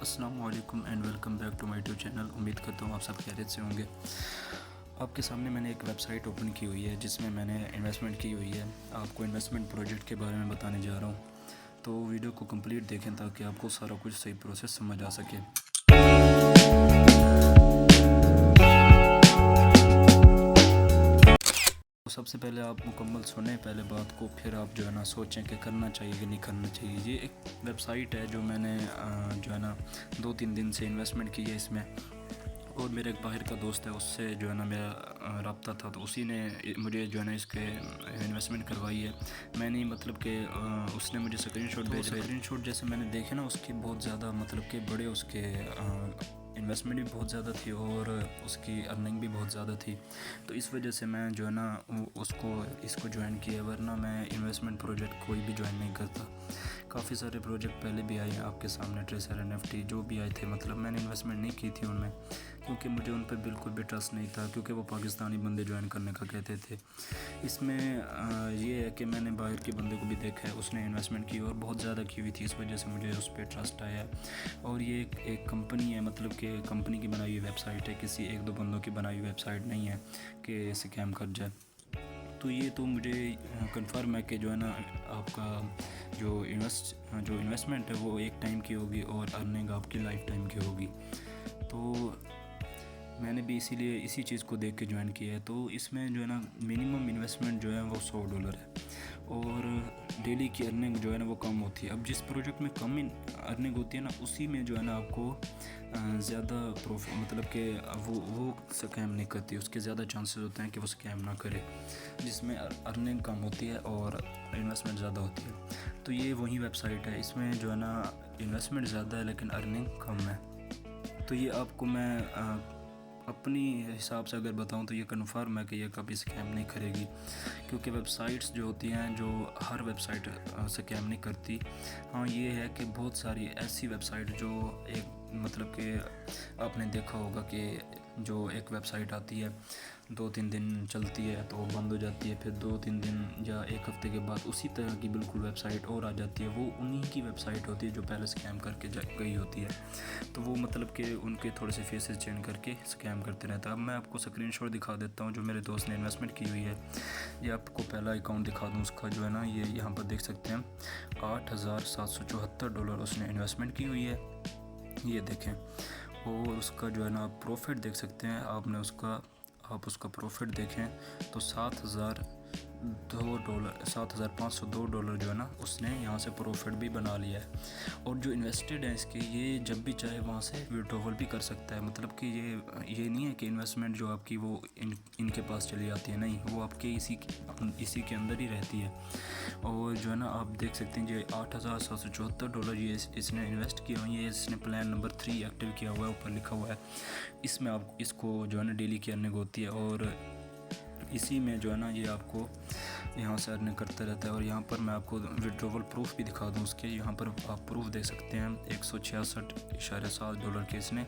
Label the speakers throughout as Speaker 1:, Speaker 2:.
Speaker 1: अस्सलाम वालेकुम and welcome back to my YouTube channel. उम्मीद करता हूँ आप सब खैरियत से होंगे। आपके सामने मैंने एक वेबसाइट ओपन की हुई है जिसमें मैंने इन्वेस्टमेंट की हुई है। आपको इन्वेस्टमेंट प्रोजेक्ट के बारे में बताने जा रहा हूँ, तो वीडियो को कंप्लीट देखें ताकि आपको सारा कुछ सही प्रोसेस समझ आ सके। तो सबसे पहले आप मुकम्मल सुने पहले बात को, फिर आप जो है ना सोचें कि करना चाहिए कि नहीं करना चाहिए। ये एक वेबसाइट है जो मैंने जो है ना 2-3 दिन से इन्वेस्टमेंट की है इसमें, और मेरे एक बाहर का दोस्त है उससे जो है ना मेरा रब्ता था, तो उसी ने मुझे जो है ना इसके इन्वेस्टमेंट करवाई है। मैंने मतलब कि उसने मुझे स्क्रीनशॉट भेजा। स्क्रीनशॉट जैसे मैंने देखे ना उसकी बहुत ज़्यादा मतलब कि बड़े उसके इन्वेस्टमेंट भी बहुत ज़्यादा थी और उसकी अर्निंग भी बहुत ज़्यादा थी। तो इस वजह से मैं जो है ना इसको ज्वाइन किया, वरना मैं इन्वेस्टमेंट प्रोजेक्ट कोई भी ज्वाइन नहीं करता। काफ़ी सारे प्रोजेक्ट पहले भी आए हैं आपके सामने, ट्रेसर NFT जो भी आए थे, मतलब मैंने इन्वेस्टमेंट नहीं की थी उनमें क्योंकि मुझे उन पर बिल्कुल भी ट्रस्ट नहीं था, क्योंकि वो पाकिस्तानी बंदे ज्वाइन करने का कहते थे। इसमें ये है कि मैंने बाहर के बंदे को भी देखा है, उसने इन्वेस्टमेंट की और बहुत ज़्यादा की हुई थी, इस वजह से मुझे उस पर ट्रस्ट आया। और ये एक कंपनी है, मतलब कि कंपनी की बनाई हुई वेबसाइट है, किसी एक दो बंदों की बनाई हुई वेबसाइट नहीं है कि स्कैम कर जाए। तो ये तो मुझे कंफर्म है कि जो है ना आपका जो इन्वेस्टमेंट है वो एक टाइम की होगी और अर्निंग आपकी लाइफ टाइम की होगी। तो मैंने भी इसीलिए इसी चीज़ को देख के ज्वाइन किया है। तो इसमें जो है ना मिनिमम इन्वेस्टमेंट जो है वो $100 है और डेली की अर्निंग जो है ना वो कम होती है। अब जिस प्रोजेक्ट में कम अर्निंग होती है ना, उसी में जो है ना आपको ज़्यादा प्रॉफिट, मतलब कि वो स्कैम नहीं करती, उसके ज़्यादा चांसेस होते हैं कि वो स्कैम ना करे। जिसमें अर्निंग कम होती है और इन्वेस्टमेंट ज़्यादा होती है। तो ये वही वेबसाइट है, इसमें जो है ना इन्वेस्टमेंट ज़्यादा है लेकिन अर्निंग कम है। तो ये आपको मैं अपनी हिसाब से अगर बताऊं तो ये कन्फर्म है कि ये कभी स्कैम नहीं करेगी, क्योंकि वेबसाइट्स जो होती हैं जो हर वेबसाइट स्कैम नहीं करती। हाँ ये है कि बहुत सारी ऐसी वेबसाइट जो एक मतलब कि आपने देखा होगा कि जो एक वेबसाइट आती है 2-3 दिन चलती है तो बंद हो जाती है, फिर 2-3 दिन या एक हफ्ते के बाद उसी तरह की बिल्कुल वेबसाइट और आ जाती है। वो उन्हीं की वेबसाइट होती है जो पहले स्कैम करके गई होती है। तो वो मतलब कि उनके थोड़े से फेसेस चेंज करके स्कैम करते रहते हैं। अब मैं आपको स्क्रीनशॉट दिखा देता हूँ जो मेरे दोस्त ने इन्वेस्टमेंट की हुई है। ये आपको पहला अकाउंट दिखा दूँ उसका, जो है ना ये यहाँ पर देख सकते हैं $8,774 उसने इन्वेस्टमेंट की हुई है, ये देखें। और उसका जो है ना आप प्रॉफिट देख सकते हैं, आप उसका प्रॉफिट देखें तो $7,502 जो है ना उसने यहाँ से प्रॉफिट भी बना लिया है। और जो इन्वेस्टेड है इसके, ये जब भी चाहे वहाँ से विड्रॉवल भी कर सकता है। मतलब कि ये नहीं है कि इन्वेस्टमेंट जो आपकी वो इनके पास चली जाती है, नहीं, वो आपके इसी के अंदर ही रहती है। और जो है ना आप देख सकते हैं ये $8,774 ये इसने इन्वेस्ट किया हुआ है। ये इसने प्लान नंबर 3 एक्टिव किया हुआ है, ऊपर लिखा हुआ है। इसमें आप इसको जो है ना डेली की अर्निंग होती है और इसी में जो है ना ये आपको यहाँ से अर्निंग करता रहता है। और यहाँ पर मैं आपको विड्रॉवल प्रूफ भी दिखा दूँ उसके, यहाँ पर आप प्रूफ देख सकते हैं $166.7 के इसने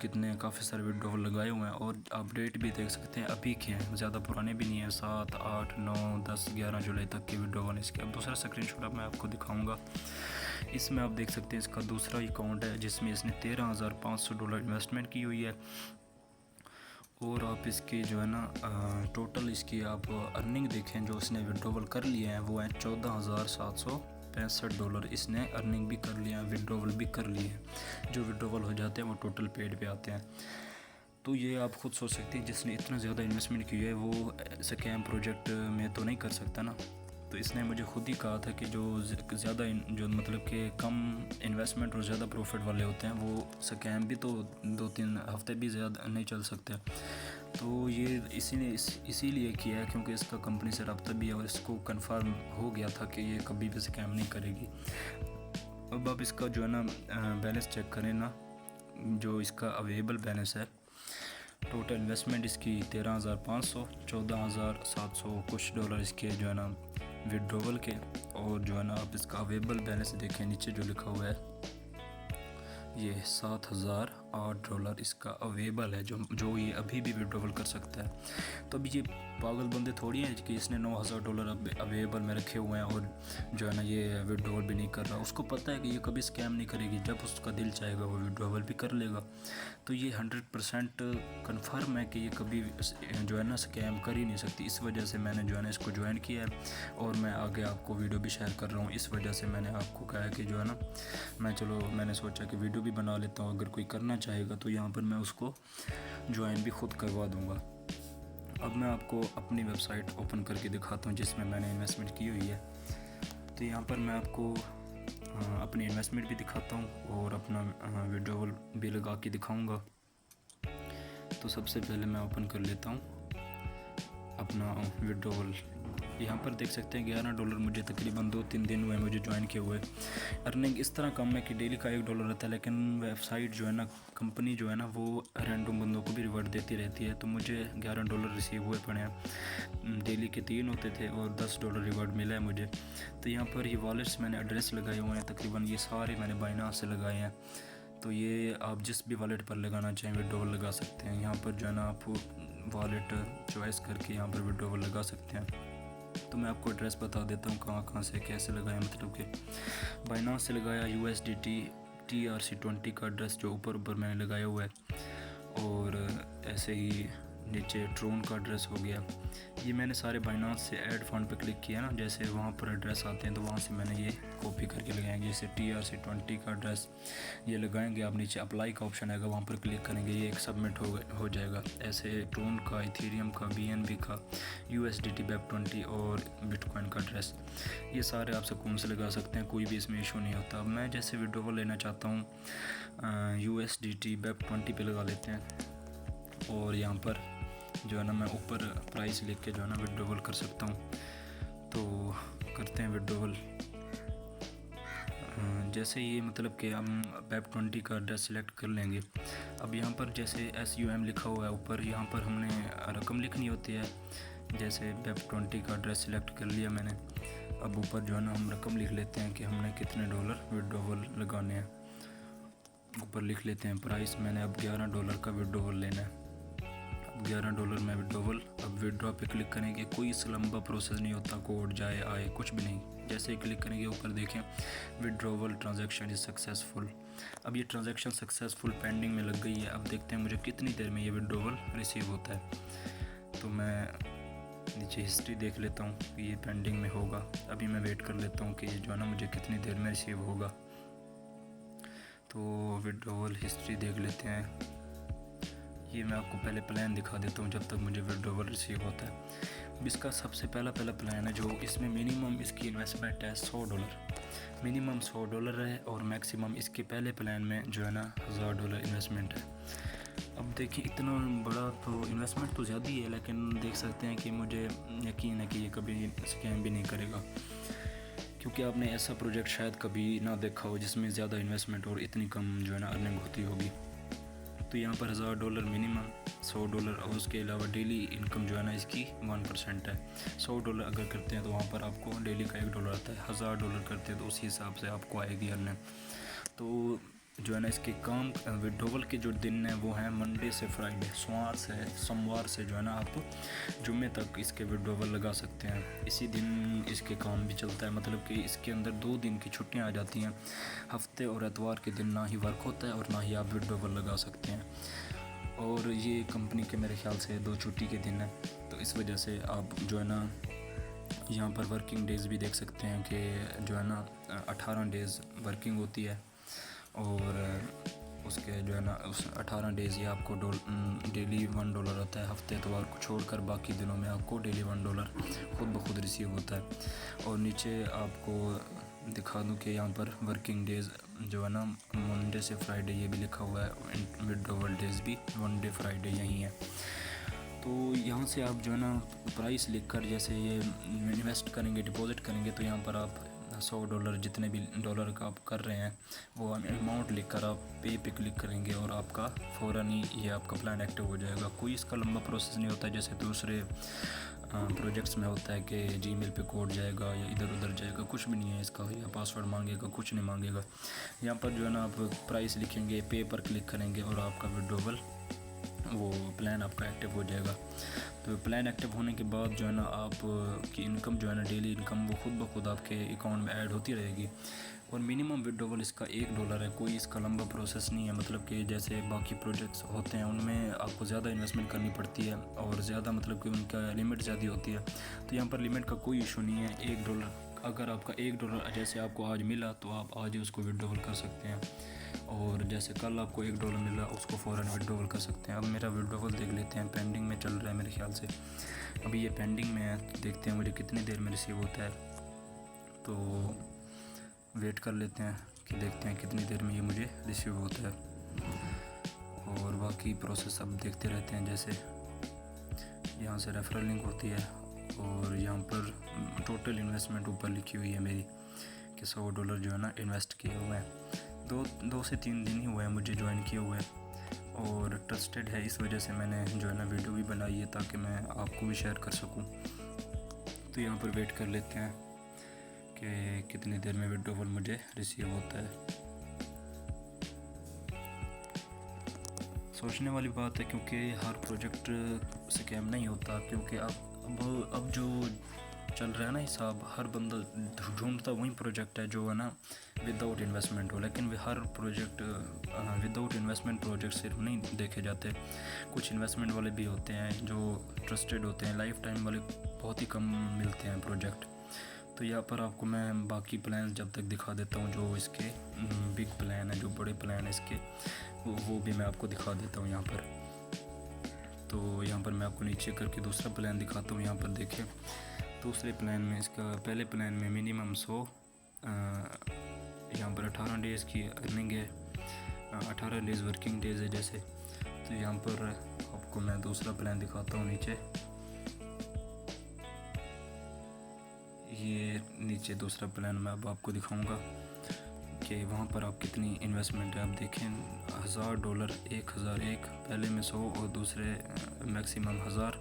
Speaker 1: कितने काफ़ी सारे विड्रॉवल लगाए हुए हैं। और आप डेट भी देख सकते हैं, अभी के हैं, ज़्यादा पुराने भी नहीं है, 7, 8, 9, 10, 11 जुलाई तक के विड्रॉवल इसके। अब दूसरा स्क्रीनशॉट अब मैं आपको दिखाऊंगा। इसमें आप देख सकते हैं इसका दूसरा अकाउंट है जिसमें इसने $13,500 इन्वेस्टमेंट की हुई है। और आप इसकी जो है ना टोटल इसकी आप अर्निंग देखें, जो इसने विड्रॉवल कर लिए हैं वो है $14,765 इसने अर्निंग भी कर लिया है, विड्रॉवल भी कर लिए हैं। जो विड्रॉवल हो जाते हैं वो टोटल पेड पे आते हैं। तो ये आप खुद सोच सकते हैं जिसने इतना ज़्यादा इन्वेस्टमेंट की है वो स्कैम प्रोजेक्ट में तो नहीं कर सकता ना। तो इसने मुझे खुद ही कहा था कि जो ज़्यादा जो मतलब कि कम इन्वेस्टमेंट और ज़्यादा प्रॉफिट वाले होते हैं वो स्कैम भी तो 2-3 हफ्ते भी ज़्यादा नहीं चल सकते। तो ये इसीलिए किया है क्योंकि इसका कंपनी से रब्ता भी है और इसको कंफर्म हो गया था कि ये कभी भी स्कैम नहीं करेगी। अब आप इसका जो है ना बैलेंस चेक करें ना, जो इसका अवेलेबल बैलेंस है, टोटल इन्वेस्टमेंट इसकी 13,500, 14,700 कुछ डॉलर इसके जो है ना विड्रॉवल के। और जो है ना आप इसका अवेलेबल बैलेंस देखें, नीचे जो लिखा हुआ है ये $8 इसका अवेलेबल है, जो ये अभी भी विड्रॉवल कर सकता है। तो अभी ये पागल बंदे थोड़ी हैं कि इसने $9,000 अवेलेबल में रखे हुए हैं और जो है ना ये विड्रॉवल भी नहीं कर रहा। उसको पता है कि ये कभी स्कैम नहीं करेगी, जब उसका दिल चाहेगा वो विड्रॉवल भी कर लेगा। तो ये 100% कन्फर्म है कि ये कभी जो है ना स्कैम कर ही नहीं सकती। इस वजह से मैंने जो है ना इसको ज्वाइन किया है और मैं आगे आपको वीडियो भी शेयर कर रहा हूँ। इस वजह से मैंने आपको कहा कि जो है ना मैंने सोचा कि वीडियो भी बना लेता हूँ, अगर कोई करना चाहेगा तो यहाँ पर मैं उसको ज्वाइन भी खुद करवा दूँगा। अब मैं आपको अपनी वेबसाइट ओपन करके दिखाता हूँ जिसमें मैंने इन्वेस्टमेंट की हुई है। तो यहाँ पर मैं आपको अपनी इन्वेस्टमेंट भी दिखाता हूँ और अपना विड्रॉवल भी लगा के दिखाऊँगा। तो सबसे पहले मैं ओपन कर लेता हूँ अपना विड्रॉवल। यहाँ पर देख सकते हैं $11 मुझे तकरीबन 2-3 दिन हुए मुझे ज्वाइन किए हुए। अर्निंग इस तरह कम है कि डेली का $1 रहता है, लेकिन वेबसाइट जो है ना, कंपनी जो है ना, वो रैंडम बंदों को भी रिवॉर्ड देती रहती है। तो मुझे $11 रिसीव हुए पड़े हैं। डेली के 3 होते थे और $10 रिवॉर्ड मिला है मुझे। तो यहाँ पर ये वॉलेट्स मैंने एड्रेस लगाए हुए हैं, तकरीबन ये सारे मैंने बाइनांस से लगाए हैं। तो ये आप जिस भी वॉलेट पर लगाना चाहें विड्रॉवल लगा सकते हैं। यहाँ पर जो है ना आप वॉलेट चॉइस करके यहाँ पर विड्रॉवल लगा सकते हैं। तो मैं आपको एड्रेस बता देता हूँ कहाँ से कैसे लगाया। मतलब कि बाइनांस से लगाया, USDT TRC20 का एड्रेस जो ऊपर मैंने लगाया हुआ है, और ऐसे ही नीचे ट्रोन का एड्रेस हो गया। ये मैंने सारे बाइनांस से ऐड फंड पे क्लिक किया ना, जैसे वहाँ पर एड्रेस आते हैं तो वहाँ से मैंने ये कॉपी करके लगाएंगे। जैसे TRC20 का एड्रेस ये लगाएंगे, आप नीचे अप्लाई का ऑप्शन आएगा, वहाँ पर क्लिक करेंगे, ये एक सबमिट हो जाएगा। ऐसे ट्रोन का, इथेरियम का, BNB का, USDT BEP20 और बिटकॉइन का एड्रेस, ये सारे आप सुकून से लगा सकते हैं, कोई भी इसमें इशू नहीं होता। अब मैं जैसे विड्रॉवल लेना चाहता हूँ USDT BEP20 पे लगा लेते हैं, और यहाँ पर जो है ना मैं ऊपर प्राइस लिख के जो है ना विड्रॉवल कर सकता हूँ। तो करते हैं विड्रॉवल। जैसे ये मतलब कि हम BEP20 का एड्रेस सेलेक्ट कर लेंगे। अब यहाँ पर जैसे SUM लिखा हुआ है ऊपर, यहाँ पर हमने रकम लिखनी होती है। जैसे BEP20 का एड्रेस सेलेक्ट कर लिया मैंने। अब ऊपर जो है ना हम रकम लिख लेते हैं कि हमने कितने डॉलर विड्रॉवल लगाने हैं। ऊपर लिख लेते हैं प्राइस, मैंने अब $11 का विड्रॉवल लेना है। $11 में विड्रॉवल। अब विड्रॉ पे क्लिक करेंगे, कोई इस लंबा प्रोसेस नहीं होता, कोड जाए आए कुछ भी नहीं। जैसे ही क्लिक करेंगे ऊपर देखें विड्रॉवल ट्रांजैक्शन इज़ सक्सेसफुल। अब ये ट्रांजैक्शन सक्सेसफुल पेंडिंग में लग गई है। अब देखते हैं मुझे कितनी देर में ये विड्रॉवल रिसीव होता है। तो मैं नीचे हिस्ट्री देख लेता हूँ कि ये पेंडिंग में होगा। अभी मैं वेट कर लेता हूँ कि ये जो है ना मुझे कितनी देर में रिसीव होगा। तो विड्रॉवल हिस्ट्री देख लेते हैं। ये मैं आपको पहले प्लान दिखा देता हूँ जब तक मुझे विड्रॉवल रिसीव होता है। अब इसका सबसे पहला प्लान है जो इसमें मिनिमम इसकी इन्वेस्टमेंट है $100, मिनिमम $100 है, और मैक्सिमम इसके पहले प्लान में जो है ना $1000 इन्वेस्टमेंट है। अब देखिए इतना बड़ा तो इन्वेस्टमेंट तो ज़्यादा ही है, लेकिन देख सकते हैं कि मुझे यकीन है कि ये कभी स्कैम भी नहीं करेगा, क्योंकि आपने ऐसा प्रोजेक्ट शायद कभी ना देखा हो जिसमें ज़्यादा इन्वेस्टमेंट और इतनी कम जो है ना अर्निंग होती होगी। तो यहाँ पर $1000 मिनिमम, $100, और उसके अलावा डेली इनकम जो है ना इसकी 1% है। $100 अगर करते हैं तो वहाँ पर आपको डेली का $1 आता है। $1000 करते हैं तो उसी हिसाब से आपको आएगी अर्निंग। तो जो है ना इसके काम विड्रॉवल के जो दिन हैं वो हैं मंडे से फ्राइडे, सोमवार से जो है ना आप जुम्मे तक इसके विड्रॉवल लगा सकते हैं। इसी दिन इसके काम भी चलता है, मतलब कि इसके अंदर 2 दिन की छुट्टियां आ जाती हैं। हफ्ते और एतवार के दिन ना ही वर्क होता है और ना ही आप विड्रॉवल लगा सकते हैं। और ये कंपनी के मेरे ख्याल से 2 छुट्टी के दिन हैं, तो इस वजह से आप जो है ना यहाँ पर वर्किंग डेज़ भी देख सकते हैं कि जो है ना 18 डेज़ वर्किंग होती है, और उसके जो है ना उस 18 डेज़ ये आपको डेली $1 होता है। हफ्ते एतवार को छोड़कर बाकी दिनों में आपको डेली $1 खुद ब खुद रिसीव होता है। और नीचे आपको दिखा दूं कि यहाँ पर वर्किंग डेज़ जो है ना मंडे से फ्राइडे ये भी लिखा हुआ है, विड्रॉवल डेज़ भी मंडे फ्राइडे यही है। तो यहाँ से आप जो है ना प्राइस लिखकर जैसे ये इन्वेस्ट करेंगे, डिपॉज़िट करेंगे, तो यहाँ पर आप $100 जितने भी डॉलर का आप कर रहे हैं वो अमाउंट लिखकर आप पे क्लिक करेंगे और आपका फ़ौरन ही ये आपका प्लान एक्टिव हो जाएगा। कोई इसका लंबा प्रोसेस नहीं होता जैसे दूसरे प्रोजेक्ट्स में होता है कि जीमेल पे कोड जाएगा या इधर उधर जाएगा, कुछ भी नहीं है इसका, या पासवर्ड मांगेगा, कुछ नहीं मांगेगा। यहाँ पर जो है ना आप प्राइस लिखेंगे, पे पर क्लिक करेंगे और आपका विड्रॉवल वो प्लान आपका एक्टिव हो जाएगा। तो प्लान एक्टिव होने के बाद जो है ना आप की इनकम जो है ना डेली इनकम वो खुद ब खुद आपके अकाउंट में ऐड होती रहेगी। और मिनिमम विड्रॉवल इसका $1 है, कोई इसका लंबा प्रोसेस नहीं है। मतलब कि जैसे बाकी प्रोजेक्ट्स होते हैं उनमें आपको ज़्यादा इन्वेस्टमेंट करनी पड़ती है और ज़्यादा मतलब कि उनका लिमिट ज़्यादा होती है। तो यहाँ पर लिमिट का कोई इशू नहीं है। $1 अगर आपका $1 जैसे आपको आज मिला तो आप आज ही उसको विड्रॉवल कर सकते हैं, और जैसे कल आपको $1 मिला उसको फ़ौरन विड्रॉवल कर सकते हैं। अब मेरा विड्रॉवल देख लेते हैं, पेंडिंग में चल रहा है मेरे ख्याल से, अभी ये पेंडिंग में है। देखते हैं मुझे कितनी देर में रिसीव होता है, तो वेट कर लेते हैं कि देखते हैं कितनी देर में ये मुझे रिसीव होता है। और बाकी प्रोसेस अब देखते रहते हैं। जैसे यहाँ से रेफरल लिंक होती है और यहाँ पर टोटल इन्वेस्टमेंट ऊपर लिखी हुई है मेरी कि $100 जो है ना इन्वेस्ट किए हुए हैं। 2 से 3 दिन ही हुए हैं मुझे ज्वाइन किए हुए, और ट्रस्टेड है, इस वजह से मैंने जो है ना वीडियो भी बनाई है ताकि मैं आपको भी शेयर कर सकूं। तो यहाँ पर वेट कर लेते हैं कि कितनी देर में विड्रॉवल मुझे रिसीव होता है। सोचने वाली बात है क्योंकि हर प्रोजेक्ट स्कैम नहीं होता, क्योंकि अब जो चल रहा है ना हिसाब, हर बंदा ढूंढता वही प्रोजेक्ट है जो है ना विदाउट इन्वेस्टमेंट हो। लेकिन हर प्रोजेक्ट विदाउट इन्वेस्टमेंट प्रोजेक्ट सिर्फ नहीं देखे जाते, कुछ इन्वेस्टमेंट वाले भी होते हैं जो ट्रस्टेड होते हैं। लाइफ टाइम वाले बहुत ही कम मिलते हैं प्रोजेक्ट। तो यहाँ पर आपको मैं बाकी प्लान जब तक दिखा देता हूँ, जो इसके बिग प्लान है, जो बड़े प्लान है इसके, वो भी मैं आपको दिखा देता हूँ यहाँ पर। तो यहाँ पर मैं आपको नीचे करके दूसरा प्लान दिखाता हूँ। यहाँ पर देखें, दूसरे प्लान में इसका पहले प्लान में मिनिमम 100, यहाँ पर 18 डेज़ की अर्निंग है, 18 डेज़ वर्किंग डेज़ है जैसे। तो यहाँ पर आपको मैं दूसरा प्लान दिखाता हूँ नीचे, ये नीचे दूसरा प्लान मैं अब आपको दिखाऊंगा कि वहाँ पर आप कितनी इन्वेस्टमेंट है। आप देखें $1000, 1001, पहले में 100 और दूसरे मैक्सिमम 1000।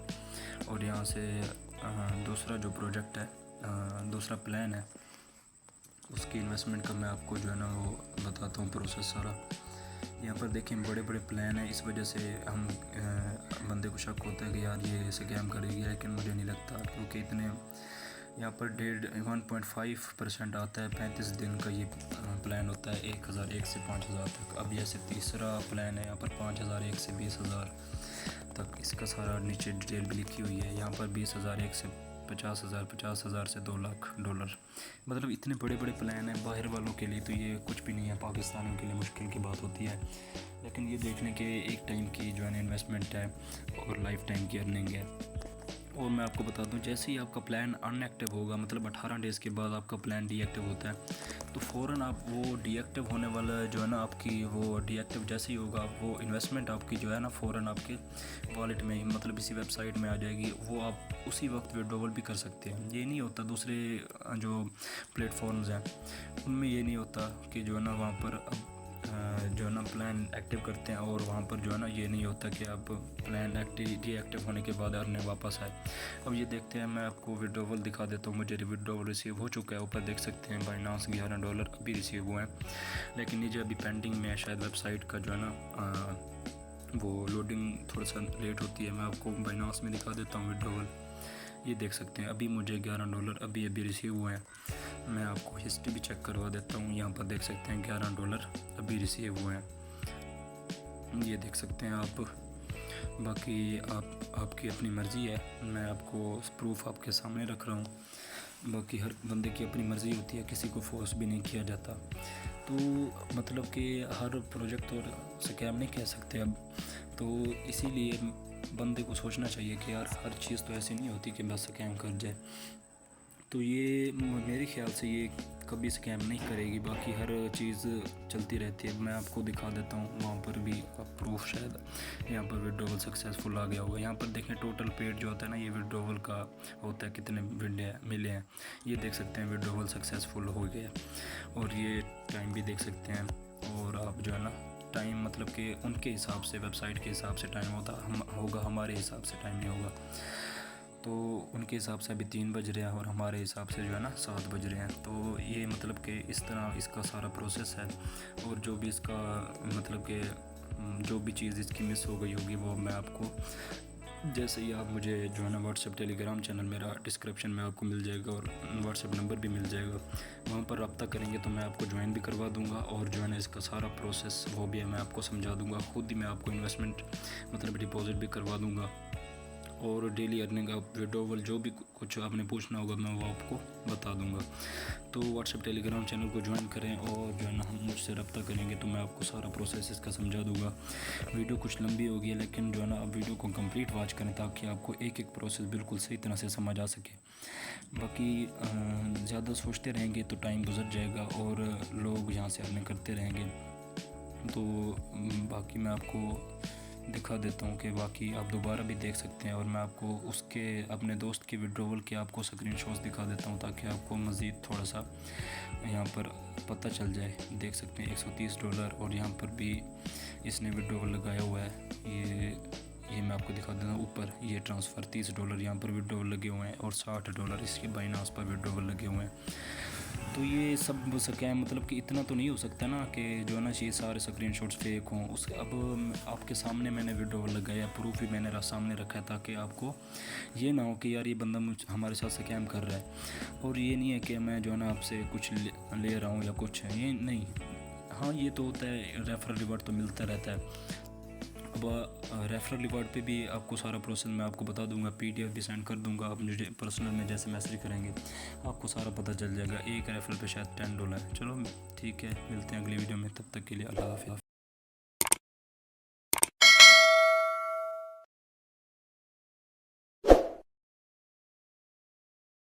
Speaker 1: और यहाँ से दूसरा जो प्रोजेक्ट है, दूसरा प्लान है, उसकी इन्वेस्टमेंट का मैं आपको जो है ना वो बताता हूँ प्रोसेस सारा। यहाँ पर देखें बड़े बड़े प्लान है, इस वजह से हम बंदे को शक होता है कि यार ये स्कैम करेगी, लेकिन मुझे नहीं लगता, क्योंकि इतने यहाँ पर 1.5% आता है। 35 दिन का ये प्लान होता है, 1001 से 5000 तक। अब जैसे तीसरा प्लान है यहाँ पर 5001 से 20000 तक, इसका सारा नीचे डिटेल भी लिखी हुई है। यहाँ पर 20001 से 50000, 50000 से $2,00,000। मतलब इतने बड़े बड़े प्लान हैं, बाहर वालों के लिए तो ये कुछ भी नहीं है, पाकिस्तानियों के लिए मुश्किल की बात होती है। लेकिन ये देखने के एक टाइम की जो है इन्वेस्टमेंट है और लाइफ टाइम की अर्निंग है। और मैं आपको बता दूं, जैसे ही आपका प्लान अनएक्टिव होगा, मतलब 18 डेज़ के बाद आपका प्लान डीएक्टिव होता है, तो फ़ौरन आप वो डीएक्टिव होने वाला जो है ना आपकी वो डीएक्टिव जैसे ही होगा, वो इन्वेस्टमेंट आपकी जो है ना फ़ौरन आपके वॉलेट में, मतलब इसी वेबसाइट में आ जाएगी। वो आप उसी वक्त विड्रॉवल भी कर सकते हैं। ये नहीं होता दूसरे जो प्लेटफॉर्म्स हैं उनमें, ये नहीं होता कि जो है ना वहाँ पर अब जो है ना प्लान एक्टिव करते हैं और वहाँ पर जो है ना ये नहीं होता कि अब प्लान डीएक्टिव होने के बाद अर्निंग वापस आए। अब ये देखते हैं, मैं आपको विड्रॉवल दिखा देता हूँ। मुझे विड्रॉवल रिसीव हो चुका है, ऊपर देख सकते हैं बाइनांस $11 अभी रिसीव हुए हैं, लेकिन ये अभी पेंडिंग में है। शायद वेबसाइट का जो है ना वो लोडिंग थोड़ा सा लेट होती है। मैं आपको बाइनांस में दिखा देता हूँ विड्रॉवल, ये देख सकते हैं अभी मुझे $11 अभी रिसीव हुए हैं। मैं आपको हिस्ट्री भी चेक करवा देता हूँ। यहाँ पर देख सकते हैं $11 अभी रिसीव हुए हैं, ये देख सकते हैं आप। बाकी आपकी अपनी मर्ज़ी है, मैं आपको प्रूफ आपके सामने रख रहा हूँ। बाकी हर बंदे की अपनी मर्ज़ी होती है, किसी को फोर्स भी नहीं किया जाता। तो मतलब कि हर प्रोजेक्ट और स्कैम नहीं कह सकते अब, तो इसीलिए बंदे को सोचना चाहिए कि यार हर चीज़ तो ऐसी नहीं होती कि बस स्कैम कर जाए। तो ये मेरे ख्याल से ये कभी स्कैम नहीं करेगी। बाकी हर चीज़ चलती रहती है। मैं आपको दिखा देता हूँ, वहाँ पर भी प्रूफ शायद यहाँ पर विड्रॉवल सक्सेसफुल आ गया होगा। यहाँ पर देखें टोटल पेड जो होता है ना, ये विड्रॉवल का होता है, कितने मिले हैं ये देख सकते हैं। विड्रॉवल सक्सेसफुल हो गया और ये टाइम भी देख सकते हैं। और आप जो है ना टाइम मतलब कि उनके हिसाब से, वेबसाइट के हिसाब से टाइम होगा, हमारे हिसाब से टाइम नहीं होगा। तो उनके हिसाब से अभी 3 बज रहे हैं और हमारे हिसाब से जो है ना 7 बज रहे हैं। तो ये मतलब कि इस तरह इसका सारा प्रोसेस है। और जो भी इसका मतलब कि जो भी चीज़ इसकी मिस हो गई होगी वो मैं आपको जैसे ही आप मुझे जो है ना व्हाट्सएप टेलीग्राम चैनल मेरा डिस्क्रिप्शन में आपको मिल जाएगा और व्हाट्सएप नंबर भी मिल जाएगा, वहाँ पर रब्ता करेंगे तो मैं आपको ज्वाइन भी करवा दूँगा और जो है ना इसका सारा प्रोसेस वो भी मैं आपको समझा दूँगा। खुद ही मैं आपको इन्वेस्टमेंट मतलब डिपॉजिट भी करवा दूँगा और डेली अर्निंग का विड्रॉवल जो भी कुछ आपने पूछना होगा मैं वो आपको बता दूंगा। तो व्हाट्सएप टेलीग्राम चैनल को ज्वाइन करें और जो है ना हम मुझसे रब्ता करेंगे तो मैं आपको सारा प्रोसेस इसका समझा दूंगा। वीडियो कुछ लंबी होगी लेकिन जो है ना आप वीडियो को कंप्लीट वॉच करें ताकि आपको एक एक प्रोसेस बिल्कुल सही तरह से समझ आ सके। बाकी ज़्यादा सोचते रहेंगे तो टाइम गुजर जाएगा और लोग यहाँ से अर्निंग करते रहेंगे। तो बाकी मैं आपको दिखा देता हूँ कि बाकी आप दोबारा भी देख सकते हैं और मैं आपको उसके अपने दोस्त के विड्रॉवल के आपको स्क्रीनशॉट्स दिखा देता हूँ ताकि आपको मज़ीद थोड़ा सा यहाँ पर पता चल जाए। देख सकते हैं $130 और यहाँ पर भी इसने विड्रॉवल लगाया हुआ है। ये मैं आपको दिखा देता हूँ। ऊपर ये ट्रांसफ़र $30 यहाँ पर विड्रॉवल लगे हुए हैं और $60 इसके बाइनांस पर विड्रॉवल लगे हुए हैं। तो ये सब स्कैम मतलब कि इतना तो नहीं हो सकता ना कि जो है ना ये सारे स्क्रीनशॉट्स फेक हों। उस अब आपके सामने मैंने वीडियो लगाया, प्रूफ भी मैंने सामने रखा है ताकि आपको ये ना हो कि यार ये बंदा हमारे साथ स्कैम कर रहा है। और ये नहीं है कि मैं जो है ना आपसे कुछ ले रहा हूँ या कुछ है, ये नहीं। हाँ ये तो होता है, रेफरल रिवार्ड तो मिलता रहता है। अब रेफरल रिवार्ड पे भी आपको सारा प्रोसेस मैं आपको बता दूंगा, PDF भी सेंड कर दूंगा। आप मुझे पर्सनल में जैसे मैसेज करेंगे आपको सारा पता चल जाएगा। एक रेफरल पे शायद $10 है। चलो ठीक है, मिलते हैं अगली वीडियो में, तब तक के लिए अल्लाह हाफ़िज़।